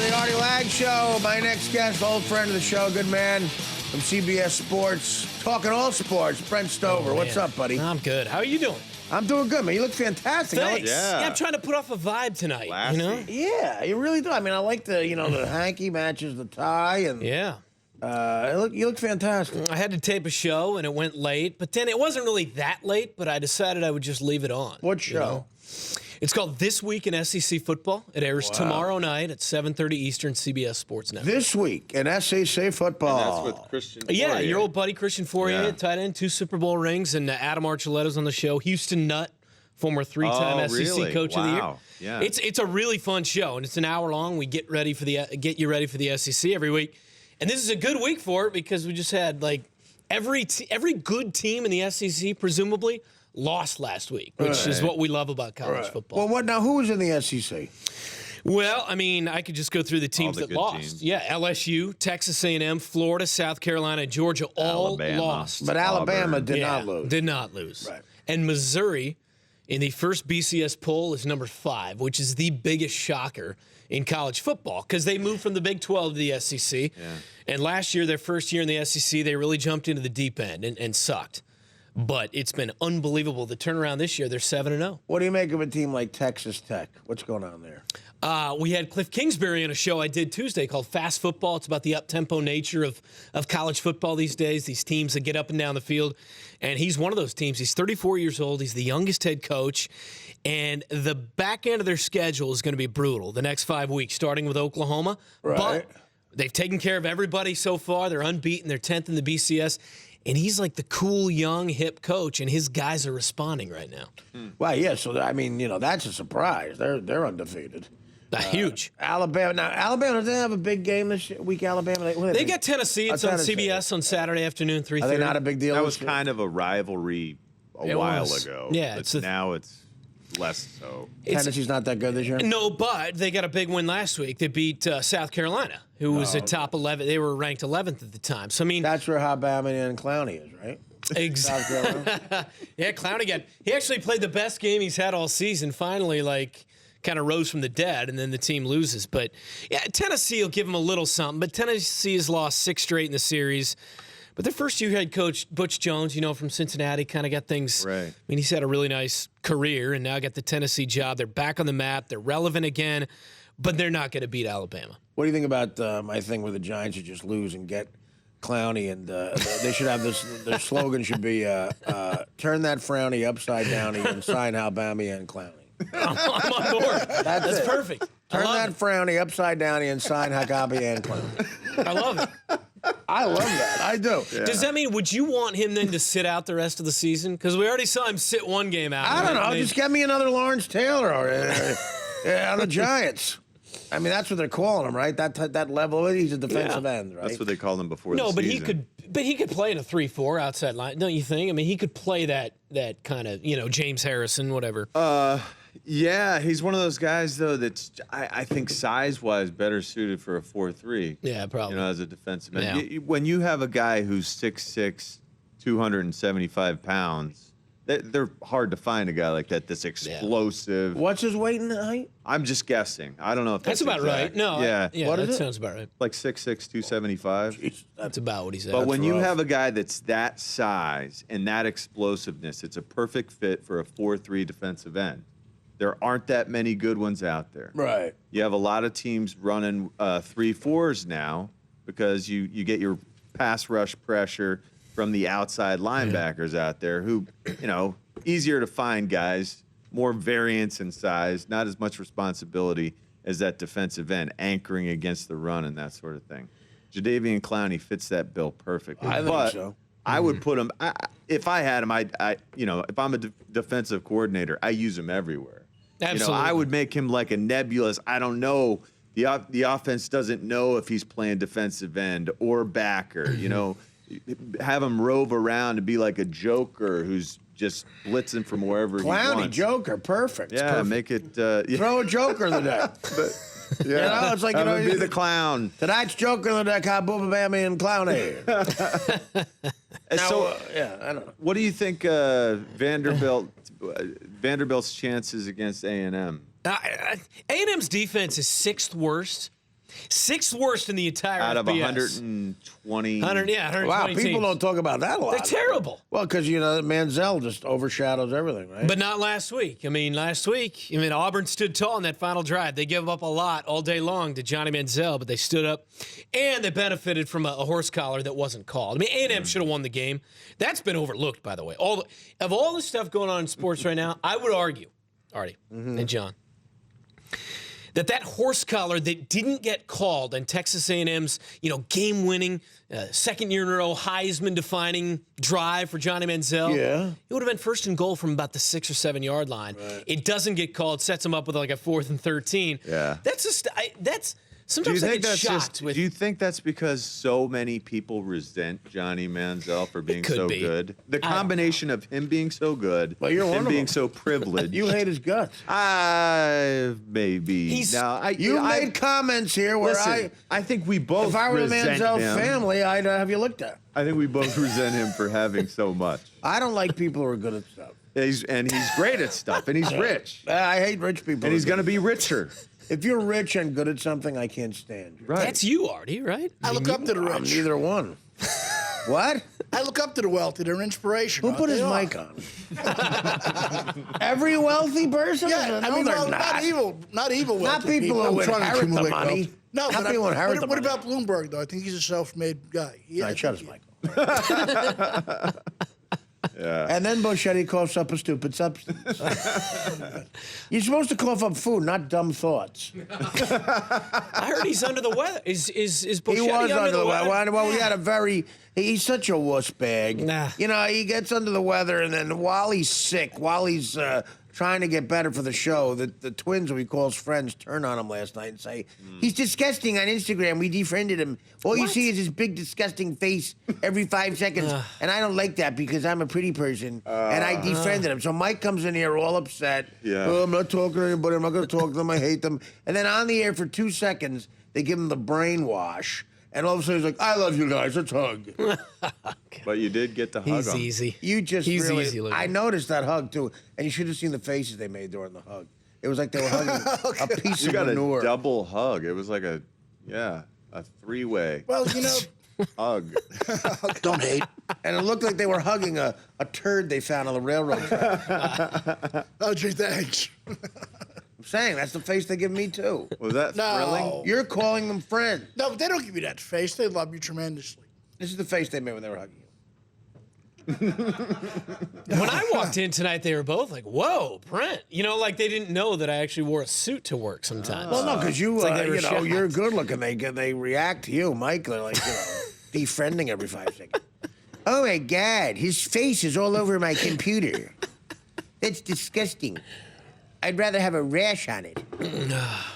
the Artie Lange Show. My next guest, old friend of the show, good man from CBS Sports, talking all sports, Brent Stover. Oh, What's up, buddy? I'm good. How are you doing? I'm doing good, man. You look fantastic. Thanks. Yeah. I'm trying to put off a vibe tonight. Classy. You know? Yeah, you really do. I mean, I like the, the hanky matches the tie, and Yeah. you look fantastic. I had to tape a show and it went late, but then it wasn't really that late, but I decided I would just leave it on. What show? You know? It's called This Week in SEC Football. It airs tomorrow night at 7:30 Eastern, CBS Sports Network. This week in SEC football. And that's with Christian Yeah, Fourier. your old buddy Christian Fourier, Yeah. tight end, 2 Super Bowl rings, and Adam Archuleta's on the show. Houston Nutt, former 3-time Oh, SEC really? Coach of the Year. Wow. Yeah. It's a really fun show, and it's an hour long. We get you ready for the SEC every week, and this is a good week for it because we just had like every good team in the SEC presumably lost last week, which is what we love about college football. Well, what now? Who was in the SEC? Well, I mean, I could just go through the teams the that good lost. teams. Yeah, LSU, Texas A&M, Florida, South Carolina, Georgia, all Alabama. lost. But Alabama Auburn. did not lose. Did not lose. Right. And Missouri, in the first BCS poll, is number 5, which is the biggest shocker in college football because they moved from the Big 12 to the SEC. Yeah. And last year, their first year in the SEC, they really jumped into the deep end and sucked. But it's been unbelievable. The turnaround this year, they're 7-0. What do you make of a team like Texas Tech? What's going on there? We had Cliff Kingsbury on a show I did Tuesday called Fast Football. It's about the up-tempo nature of college football these days, these teams that get up and down the field. And he's one of those teams. He's 34 years old. He's the youngest head coach. And the back end of their schedule is going to be brutal the next 5 weeks, starting with Oklahoma. Right. But they've taken care of everybody so far. They're unbeaten. They're 10th in the BCS. And he's like the cool, young, hip coach, and his guys are responding right now. Well, yeah. So I mean, that's a surprise. They're undefeated. Huge. Alabama. Now, Alabama, does they have a big game this week? Alabama. They got Tennessee. It's on Tennessee. CBS on Saturday afternoon, 3:30. Are they not a big deal? That this was year? kind of a rivalry It while was. ago. Yeah, But now it's less so. Tennessee's not that good this year. No, but they got a big win last week. They beat South Carolina, who was a top 11. They were ranked 11th at the time. So, I mean, That's where Alabama and Clowney is, right? South Carolina. yeah, Clowney he actually played the best game he's had all season. Finally, kind of rose from the dead, and then the team loses. But, yeah, Tennessee will give them a little something. But Tennessee has lost 6 straight in the series. But their first-year head coach, Butch Jones, from Cincinnati, kind of got things. Right. I mean, he's had a really nice career, and now got the Tennessee job. They're back on the map. They're relevant again, but they're not going to beat Alabama. What do you think about my thing where the Giants should just lose and get Clowney, and they should have this? Their slogan should be "Turn that frowny upside down and sign Alabama and Clowney." I'm on board. That's it. perfect. Turn that frowny upside down and sign Hakabi and Clowney. I love it. I love that. I do. Yeah. Does that mean, would you want him then to sit out the rest of the season? Because we already saw him sit one game out. I don't know. Maybe- Just get me another Lawrence Taylor on the Giants. I mean, that's what they're calling him, right? That level. He's a defensive end, right? That's what they called him before No, the but season. he could play in a 3-4 outside line, don't you think? I mean, he could play that kind of, James Harrison, whatever. Yeah, he's one of those guys, though, that's, I think, size-wise better suited for a 4-3. Yeah, probably. As a defensive end. Yeah. When you have a guy who's 6'6", 275 pounds, they're hard to find a guy like that, this explosive. What's his weight and height? I'm just guessing. I don't know if That's that's about exact. right. No, Yeah. What that is it? sounds about right. Like 6'6", 275. Jeez, That's about what he said. But when you rough. have a guy that's that size and that explosiveness, it's a perfect fit for a 4-3 defensive end. There aren't that many good ones out there. Right. You have a lot of teams running 3-4s now because you get your pass rush pressure from the outside linebackers out there who, easier to find guys, more variance in size, not as much responsibility as that defensive end, anchoring against the run and that sort of thing. Jadeveon Clowney fits that bill perfectly. I think so. I would put him. If I had him, if I'm a defensive coordinator, I use him everywhere. Absolutely. I would make him like a nebulous. I don't know. The offense doesn't know if he's playing defensive end or backer. Have him rove around and be like a joker who's just blitzing from wherever he Clowney, wants. Joker, perfect. It's Yeah, perfect. make it. Yeah. Throw a Joker in the deck. It's like, Have him be the clown. Tonight's Joker in the deck, Booba Bammy and Clowney. So, I don't know. what do you think Vanderbilt's chances against A&M? A&M's defense is 6th worst Sixth worst in the entire out of FBS. 120. 120 Wow, people teams. don't talk about that a lot. They're terrible. Well, because, Manziel just overshadows everything, right? But not last week. Auburn stood tall in that final drive. They gave up a lot all day long to Johnny Manziel, but they stood up, and they benefited from a horse collar that wasn't called. A&M should have won the game. That's been overlooked, by the way. Of all the stuff going on in sports right now, I would argue, Artie and John, that horse collar that didn't get called in Texas A&M's, game-winning, second year in a row, Heisman-defining drive for Johnny Manziel. Yeah. It would have been first and goal from about the 6 or 7 yard line. Right. It doesn't get called, sets him up with like a 4th and 13. Yeah. That's sometimes I get shocked with. Do you think that's because so many people resent Johnny Manziel for being so good? The combination of him being so good, well, you're him one being of them. so privileged. You hate his guts. Maybe. You made comments here where I think we both if I were the resent Manziel him. family, I'd have you looked at. I think we both resent him for having so much. I don't like people who are good at stuff. He's great at stuff, and he's rich. I hate rich people. And he's going to be richer. If you're rich and good at something, I can't stand you. Right. That's you, Artie, right? I look up to the rich. I'm neither one. What? I look up to the wealthy. They're inspiration. Who put his mic on? Every wealthy person? Yeah, No, they're not. not evil wealthy. Not people who trying to inherit the accumulate money. wealth. No, Not but people who inherit the what money. about Bloomberg, though? I think he's a self-made guy. Yeah, Right, shut his mic off. Yeah. And then Boschetti coughs up a stupid substance. You're supposed to cough up food, not dumb thoughts. I heard he's under the weather. Is Boschetti He was under the weather? Well, we had a very. He's such a wuss bag. Nah. He gets under the weather, and then while he's sick, while he's trying to get better for the show, the twins, who he calls friends, turn on him last night and say, he's disgusting on Instagram. We defriended him. All you see is his big, disgusting face every 5 seconds. And I don't like that because I'm a pretty person, and I defriended him. So Mike comes in here all upset. Yeah. Oh, I'm not talking to anybody. I'm not going to talk to them. I hate them. And then on the air for 2 seconds, they give him the brainwash. And all of a sudden he's like, I love you guys. Let's hug. But you did get to hug He's him. easy. He's easy looking. I noticed that hug, too. And you should have seen the faces they made during the hug. It was like they were hugging a piece You of got manure. a double hug. It was like a three-way Well, hug. don't hate. And it looked like they were hugging a turd they found on the railroad track. Oh, gee, thanks. I'm saying, that's the face they give me, too. Was that No. thrilling? You're calling them friends. No, but they don't give you that face. They love you tremendously. This is the face they made when they were hugging you. When I walked in tonight, they were both like, whoa, Brent. Like they didn't know that I actually wore a suit to work sometimes. Well, no, because you, like they were shocked. you're good looking. They react to you, Mike. They're like, defriending every 5 seconds. Oh my God, his face is all over my computer. That's disgusting. I'd rather have a rash on it.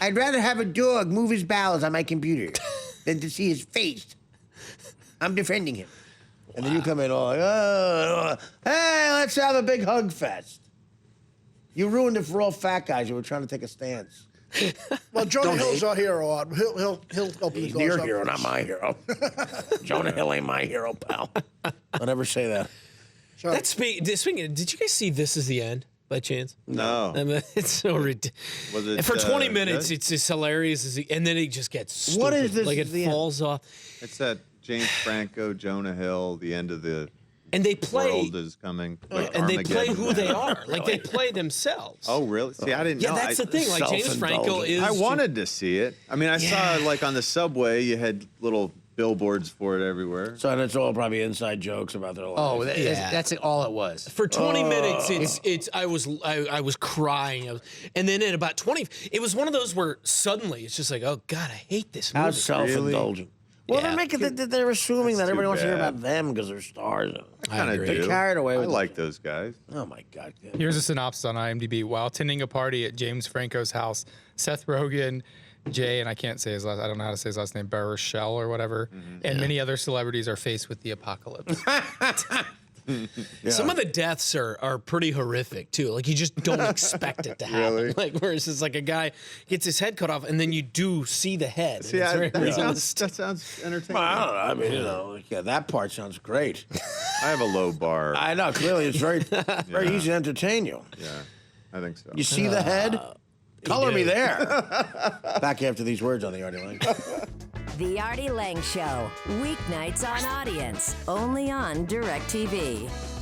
I'd rather have a dog move his bowels on my computer than to see his face. I'm defending him. And then you come in all like, hey, let's have a big hug fest. You ruined it for all fat guys who were trying to take a stance. Well, Jonah Hill's our hero, Art. He'll open He's the doors your up hero, for not us. my hero. Jonah Hill ain't my hero, pal. I'll never say that. Sorry. Speaking, did you guys see This Is the End by chance? No. It's so ridiculous. Was it, And for 20 minutes, good? it's just hilarious. And then it just gets stupid. What is This Like Is it the End? falls off. It's that James Franco, Jonah Hill, the end of the And they play. world is coming. Like And they play Armageddon. who they are. Like they play themselves. Oh, really? See, I didn't Yeah, know. that's the thing. Like James Franco self-indulgent. is. I wanted to see it. I mean, I saw like on the subway, you had little billboards for it everywhere. So it's all probably inside jokes about their lives. Oh, Yeah. that's all it was. For 20 minutes, it's. I was crying, and then at about 20, it was one of those where suddenly it's just like, oh God, I hate this movie. How self-indulgent. Well, Yeah. they're making they're assuming that That's everybody too wants to hear bad. about them because they're stars. Kind of agree. do. carried away with I it. like those guys. Oh my God. Here's a synopsis on IMDb. While attending a party at James Franco's house, Seth Rogen, Jay, and I can't say his last, I don't know how to say his last name, Baruchel or whatever, and many other celebrities are faced with the apocalypse. Some of the deaths are pretty horrific too. Like you just don't expect it to happen. Really? Like whereas it's like a guy gets his head cut off, and then you do see the head. See, It's very that realistic. sounds entertaining. Well, I don't know. I mean, like, that part sounds great. I have a low bar. I know. Clearly, it's very easy to entertain you. Yeah, I think so. You see the head? Color me did. there. Back after these words on the Artie Lange. The Artie Lange Show, weeknights on Audience, only on DirecTV.